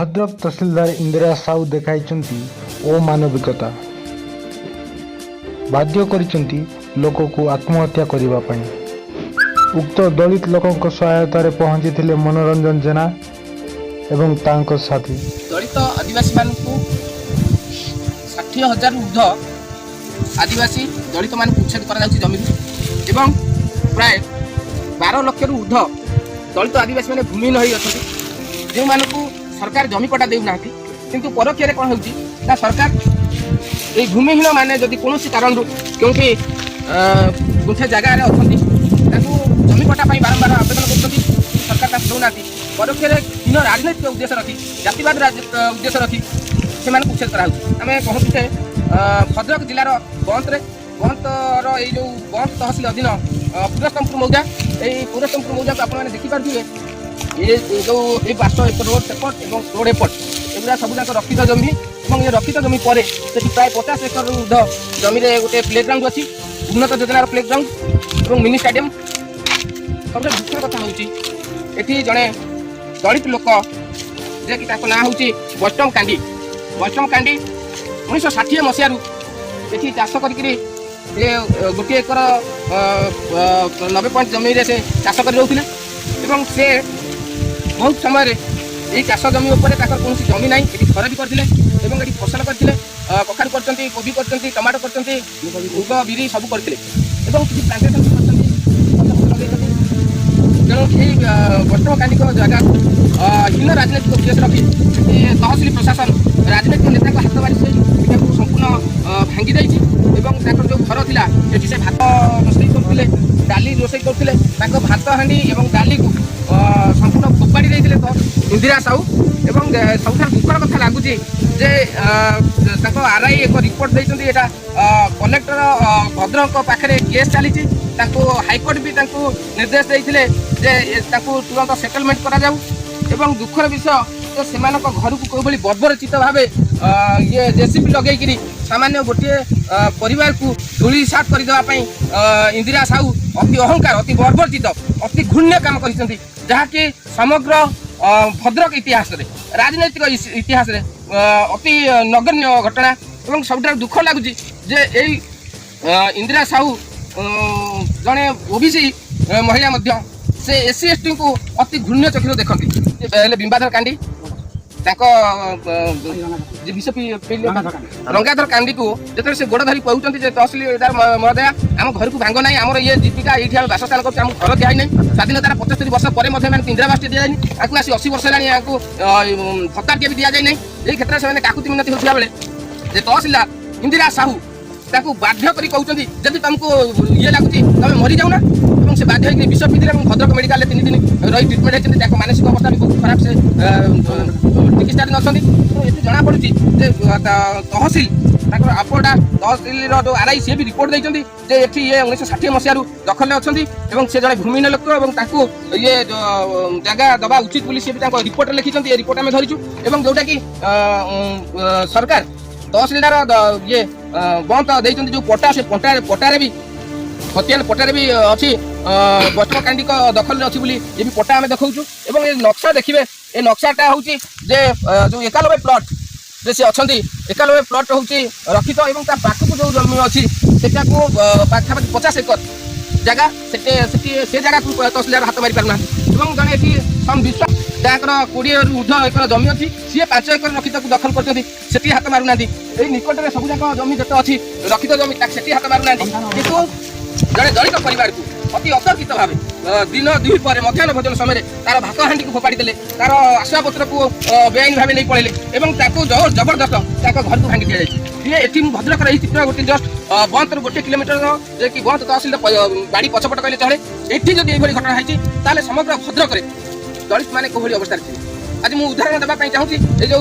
भद्रक तहसीलदार इंदिरा साहू देखाइछन्ति अमानविकता बाध्य करिछन्ति लोकको आत्महत्या करिबा पई। उक्त दलित लोकक सहायतार पहुंची मनोरंजन जेना एवं तांको साथी। दलित आदिवासी मानकु 60,000 ऊर्ध आदिवासी दलित मान उच्छेद करा जाउछि जमीन एवं प्राय 12 लाख रु ऊर्ध दलित आदिवासी माने भूमिहीन होई अछथि जे मानकु सरकार जमी पट्टा देउ नाथि किंतु परोक्ष रे कोन होउछि ना सरकार ए भूमिहीन माने जदि कोनोसी कारण रु क्योंकि गुंठे जगह रे अछथि ताकू जमी पट्टा पई बारंबार आवेदन करछथि सरकार ता देउ नाथि परोक्ष रे दिन राजनीतिक उद्देश्य रखी जातिवाद उद्देश्य रखी से मानकु उच्छेद करा होउछि। आमे कहूछे भद्रक जिल्लार बंतर ये जो बंत तहसील अधीन पुरस्तमपुर मौजा ये पुरस्तमपुर मौजा को आपने देखी पारे ये जो ये 500 एकड़ रोड सेपट और रोड एपट एगुड़ा सब जाक रक्षित जमी और ये रक्षित जमी पर प्राय 50 एकड़ ऊर्ध जमी गोटे प्लेग्राउंड अच्छी उन्नत योजनार प्लेग्राउंड और मिनी स्टाडियम। सब दुखर कथा होती जड़े दलित लोक जे कि ना हूँ वैष्णव कांडी 1960 मसीह ये चाष कर गोटे एकर 90 पॉइंट जमी से चाष कर से बहुत समय यही चाष जमी कौन जमी ना ये घर भी करते ये फसल करते कखारू कर कोबी कर टमाटो कर मुग बिरी सब करते किसी प्लांटेसन तेणु यही वैष्णव कांडी जगह हीन राजनीतिक उद्देश्य रखी तहसिल प्रशासन राजनीतिक नेता हाथ मारी से संपूर्ण भांगी जाइए जो घर था ये से भात रोषे करते डाली रोषे करते भात हांडी और डाली को संपूर्ण फोपाड़ी देते तो इंदिरा साहू एवं सब दुखर कथा लगुच आरआई एक रिपोर्ट देते कलेक्टर भद्रक पाखे केस चली हाईकोर्ट भी निर्देश देते तुरंत सेटलमेंट करा जाऊ एवं दुखर विषय तो से घर को कोई बर्बरचित भाव ये जेसीबी लगे सामान्य गोटे परिवार को धूली साफ करदेवाई इंदिरा साहू अति अहंकार अति बर्बरचित अति घृण्य काम कर जहाँकि समग्र भद्रक इतिहास राजनैतिक इतिहास अति नगण्य घटना और सब दुख लगुच इंदिरा साहू जड़े ओबीसी महिला से एससी एसटी को अति घृण्य चक्षुर देखते बिंबाधर कांडी रंगाधर कांडी को जो से गोड़ धरी कहते तहसिलदार महोदय आम घर को भांग ना आम ये जीविका ये बासस्थान कर घर दिखाई ना स्वाधीनतार 75 वर्ष पर इंदिरावास टी दिखाई आपको आसी 80 वर्ष है भत्ता टे भी दि जाए ना यही क्षेत्र में काकुति मिनती होता बेले तहसिलदार इंदिरा साहू बाध्य कहते जब तुमको ये लगुच तुम मरी जाऊना से बाध्य विष पीते भद्रक मेडिकल 3 दिन रही ट्रिटमेंट होती मानसिक अवस्था भी बहुत खराब से चिकित्सा अच्छा ये जना पड़ी तहसिल आपड़ा तहसिल जो आरआई सी भी रिपोर्ट देते ये 1960 मसीह दखल अच्छा से जड़े भूमिहीन लोक और ये जगह दबा उचित बोली सी भी रिपोर्ट लिखिं ये रिपोर्ट आम धरीचु और जोटा कि सरकार तहसिलदार ये बंद देते जो पट्टा से पट्टारे भी हथियार पट्टारे भी अच्छी वैष्णव कांडी दखल अच्छी बोली ये भी पट्टा आम देखा और ये नक्शा देखिए ये नक्शाटा हूँ जो 91 प्लट से अच्छा 91 प्लट हूँ रक्षित और पाखक जो जमी अच्छी से पाखापाखि 50 एकड़ जगह से जगह को तहसिलदार हाथ मारी पारना जड़े ये विश्वास जहाँ 20 ऊर्ध एकर जमी अच्छी सी 5 एकड़ रक्षित को दखल कर हाथ मारूना निकट में सब जाक जमी जो अच्छी रक्षित जमी से हाथ मारूना कितु जड़े दलित परिवार को अति अतर्कित भाव दिन 2 पर मध्याह्न भोजन समय तार भात हांडी को फोपाड़ी देले तार आसवाबपत्र को बेआईन भाव नहीं पड़े और जबरदस्त घर को भांगी दि जाए ये भद्रक रही चित्र गोटे जस्ट बंतर 1 किलोमीटर कि बंत तहसिल बाड़ी पछपट कहले चले ये जब ये घटना होती समग्र भद्रक दलित मैंने कौन अवस्था थे आज मुझे उदाहरण देवाई चाहूँगी ये जो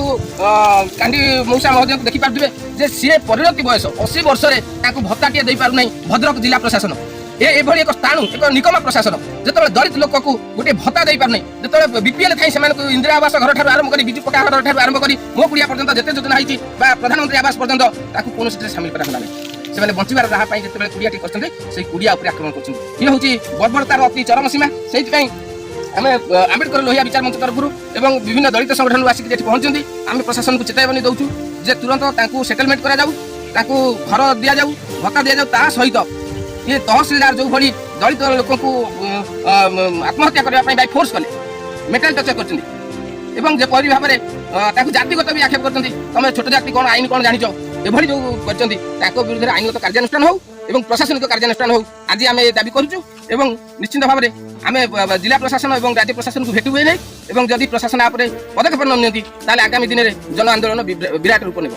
कांडी मौसा महोदय को देखिपारे सी परिणति बयस 80 वर्ष में भत्ता टे दे पार भद्रक जिला प्रशासन ये एक स्थाणु एक निकमा प्रशासन जो दलित लोक को गोटे भत्ता दे पार जो बीपीएल थी से इंदिरा आवास घर ठार आरंभ कर विजु पक्का घर ठार आरंभ कर मो कुड़िया पर्यटन जिते योजना होती प्रधानमंत्री आवास पर्यटन कौन सामिल करा से बचार राह जो कुड़िया करते कुड़िया आक्रमण कर बर्बरतार अति चरम सीमा से ଆମେ ଆମ୍ବେଦକର ଲୋହିଆ ବିଚାର ମଞ୍ଚ ତରଫରୁ ଏବଂ ବିଭିନ୍ନ ଦଳିତ ସଂଗଠନରୁ ଆସିକି ଏଠି ପହଞ୍ଚନ୍ତି ଆମେ ପ୍ରଶାସନକୁ ଚେତାବନୀ ଦେଉଛୁ ଯେ ତୁରନ୍ତ ତାଙ୍କୁ ସେଟଲମେଣ୍ଟ କରାଯାଉ, ତାଙ୍କୁ ଘର ଦିଆଯାଉ, ଭତ୍ତା ଦିଆଯାଉ। ତା ସହିତ ଇଏ ତହସିଲଦାର ଯେଉଁଭଳି ଦଳିତ ଲୋକଙ୍କୁ ଆତ୍ମହତ୍ୟା କରିବା ପାଇଁ ବାଇ ଫୋର୍ସ କଲେ, ମେଣ୍ଟାଲ ଟର୍ଚର କରିଛନ୍ତି ଏବଂ ଯେପରି ଭାବରେ ତାଙ୍କୁ ଜାତିଗତ ବି ଆକ୍ଷେପ କରୁଛନ୍ତି, ତମେ ଛୋଟ ଜାତି କ'ଣ ଆଇନ କ'ଣ ଜାଣିଛ, ଏଭଳି ଯେଉଁ କରିଛନ୍ତି ତାଙ୍କ ବିରୁଦ୍ଧରେ ଆଇନଗତ କାର୍ଯ୍ୟାନୁଷ୍ଠାନ ହେଉ ଏବଂ ପ୍ରଶାସନିକ କାର୍ଯ୍ୟାନୁଷ୍ଠାନ ହେଉ ଆଜି ଆମେ ଦାବି କରୁଛୁ। ଏବଂ ନିଶ୍ଚିତ ଭାବରେ ଆମେ ଜିଲ୍ଲା ପ୍ରଶାସନ ଏବଂ ରାଜ୍ୟ ପ୍ରଶାସନକୁ ଭେଟିବୁ ନାହିଁ ଏବଂ ଯଦି ପ୍ରଶାସନ ଉପରେ ପଦକ୍ଷେପ ନ ନିଅନ୍ତି ତାହେଲେ ଆଗାମୀ ଦିନରେ ଜନ ଆନ୍ଦୋଳନ ବିରାଟ ରୂପ ନେବ।